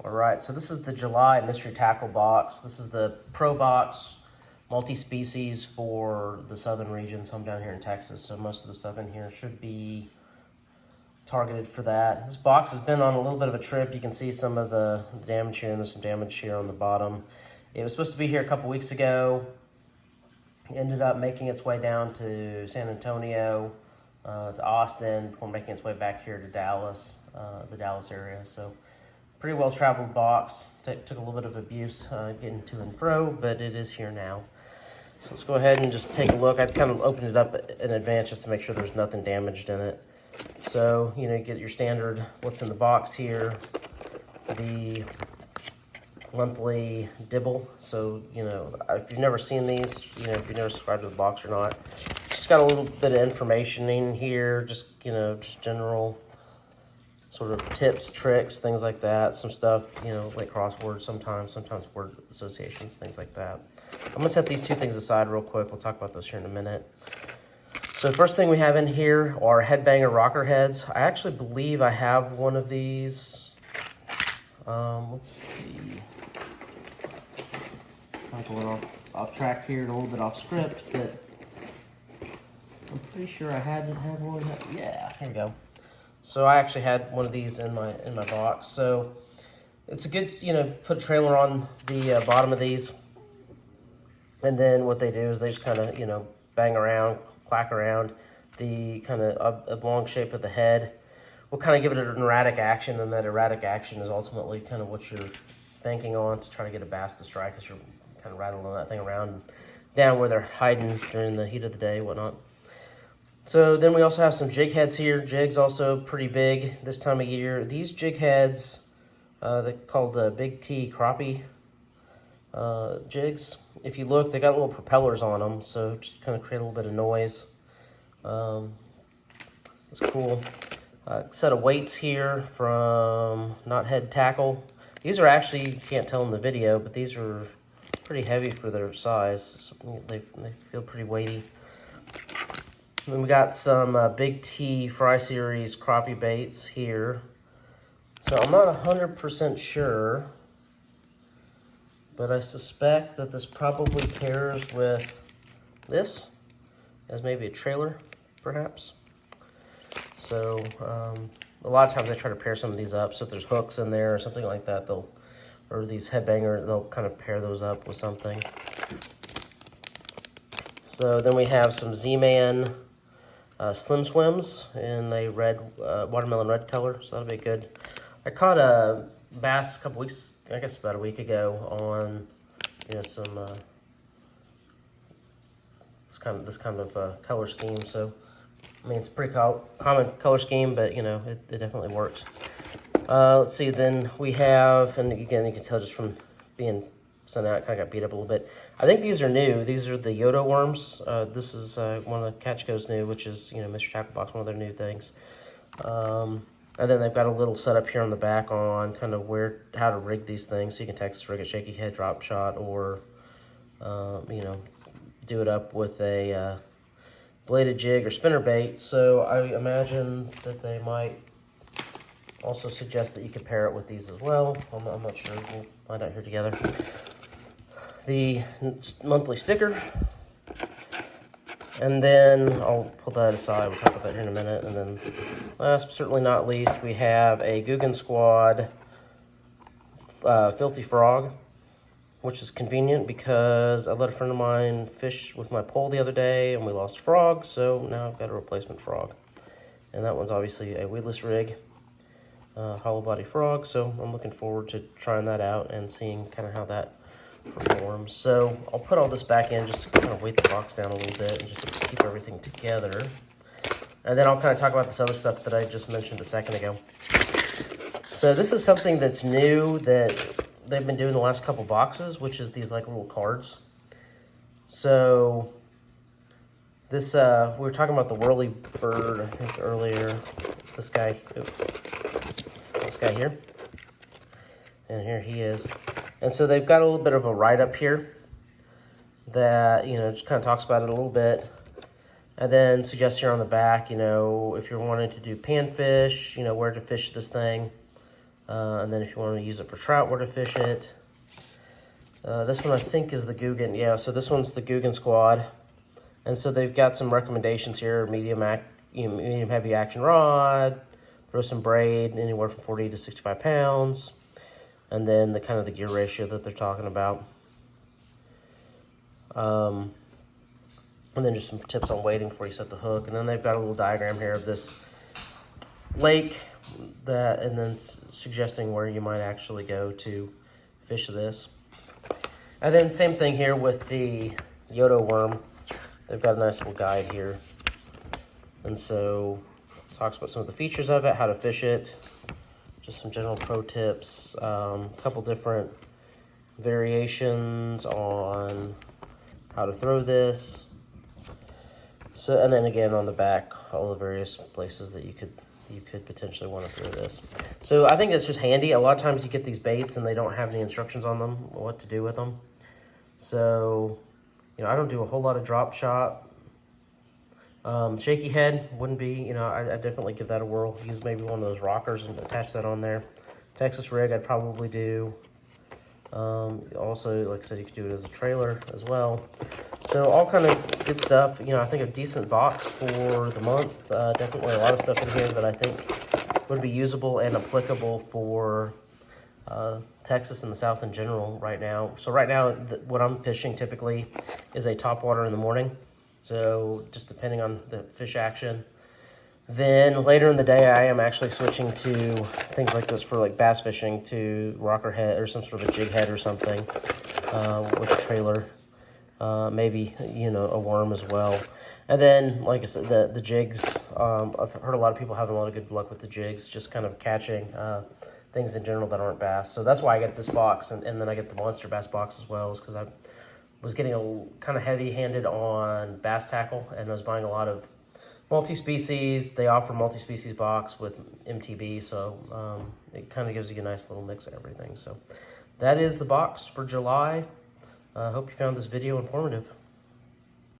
All right, so this is the July mystery tackle box. This is the Pro Box multi-species for the southern region. So I'm down here in Texas, so most of the stuff in here should be targeted for that. This box has been on a little bit of a trip. You can see some of the damage here, and there's some damage here on the bottom. It was supposed to be here a couple weeks ago. It ended up making its way down to San Antonio, to Austin, before making its way back here to Dallas, the Dallas area. So pretty well traveled box. Took a little bit of abuse getting to and fro, but it is here now. So let's go ahead and just take a look. I've kind of opened it up in advance just to make sure there's nothing damaged in it. So, you get your standard what's in the box here. The monthly dibble. So, if you've never seen these, if you've never subscribed to the box or not, just got a little bit of information in here, just general sort of tips, tricks, things like that. Some stuff, like crosswords sometimes word associations, things like that. I'm gonna set these two things aside real quick. We'll talk about those here in a minute. So first thing we have in here are headbanger rocker heads. I actually believe I have one of these. Let's see. I'm going off track here, a little bit off script, but I'm pretty sure I had one. Yeah, here we go. So I actually had one of these in my box. So it's a good, put a trailer on the bottom of these, and then what they do is they just kind of, bang around, clack around the kind of oblong shape of the head. We'll kind of give it an erratic action, and that erratic action is ultimately kind of what you're banking on to try to get a bass to strike as you're kind of rattling that thing around and down where they're hiding during the heat of the day, whatnot. So then we also have some jig heads here. Jigs also pretty big this time of year. These jig heads, they're called Big T crappie jigs. If you look, they got little propellers on them, so just kind of create a little bit of noise. It's cool. Set of weights here from Knothead Tackle. These are actually, you can't tell in the video, but these are pretty heavy for their size. So they feel pretty weighty. And then we got some Big T Fry Series crappie baits here. So I'm not 100% sure, but I suspect that this probably pairs with this as maybe a trailer, perhaps. So a lot of times I try to pair some of these up. So if there's hooks in there or something like that, or these headbanger, they'll kind of pair those up with something. So then we have some Z-Man Slim Swims in a red, watermelon red color. So that'll be good. I caught a bass a couple weeks, I guess about a week ago, on some this kind of color scheme. So I mean, it's a pretty common color scheme, but it definitely works. Let's see. Then we have, and again, you can tell just from being sent out, kind of got beat up a little bit. I think these are new. These are the Yodo worms. This is one of the Catch Goes new, which is Mystery Tackle Box, one of their new things. And then they've got a little setup here on the back on kind of how to rig these things, so you can Texas rig a shaky head drop shot, or do it up with a bladed jig or spinner bait. So I imagine that they might also suggest that you could pair it with these as well. I'm not sure. We'll find out here together. The monthly sticker. And then I'll pull that aside. We'll talk about that here in a minute. And then last but certainly not least, we have a Googan Squad Filthy Frog, which is convenient because I let a friend of mine fish with my pole the other day and we lost a frog, so now I've got a replacement frog. And that one's obviously a weedless rig, hollow body frog, so I'm looking forward to trying that out and seeing kind of how that performs. So I'll put all this back in just to kind of weight the box down a little bit and just keep everything together. And then I'll kind of talk about this other stuff that I just mentioned a second ago. So this is something that's new that they've been doing the last couple boxes, which is these like little cards. So this, we were talking about the whirly bird, I think earlier. This guy here. And here he is. And so they've got a little bit of a write-up here that, just kind of talks about it a little bit. And then suggests here on the back, if you're wanting to do panfish, where to fish this thing. And then if you want to use it for trout, where to fish it. This one I think is the Googan. Yeah, so this one's the Googan Squad. And so they've got some recommendations here: medium heavy action rod, throw some braid, anywhere from 40 to 65 pounds, and then the kind of the gear ratio that they're talking about. And then just some tips on weighting before you set the hook. And then they've got a little diagram here of this lake, and then suggesting where you might actually go to fish this. And then same thing here with the Yodo worm. They've got a nice little guide here. And so it talks about some of the features of it, how to fish it, just some general pro tips, a couple different variations on how to throw this. So, and then again on the back, all the various places that you could potentially want to throw this. So I think it's just handy. A lot of times you get these baits and they don't have any instructions on them, what to do with them. So, you know, I don't do a whole lot of drop shot. Shaky head wouldn't be, you know, I'd definitely give that a whirl. Use maybe one of those rockers and attach that on there. Texas rig I'd probably do. Also, like I said, you could do it as a trailer as well. So all kind of good stuff. You know, I think a decent box for the month. Definitely a lot of stuff in here that I think would be usable and applicable for Texas and the South in general right now. So right now, what I'm fishing typically is a topwater in the morning. So just depending on the fish action. Then later in the day, I am actually switching to things like this for like bass fishing, to rocker head or some sort of a jig head or something with a trailer. Maybe, you know, a worm as well. And then, like I said, the jigs, I've heard a lot of people having a lot of good luck with the jigs, just kind of catching things in general that aren't bass. So that's why I get this box, and then I get the Monster Bass box as well, is because I was getting a kind of heavy-handed on bass tackle, and I was buying a lot of multi-species. They offer multi-species box with MTB, so it kind of gives you a nice little mix of everything. So that is the box for July. I hope you found this video informative.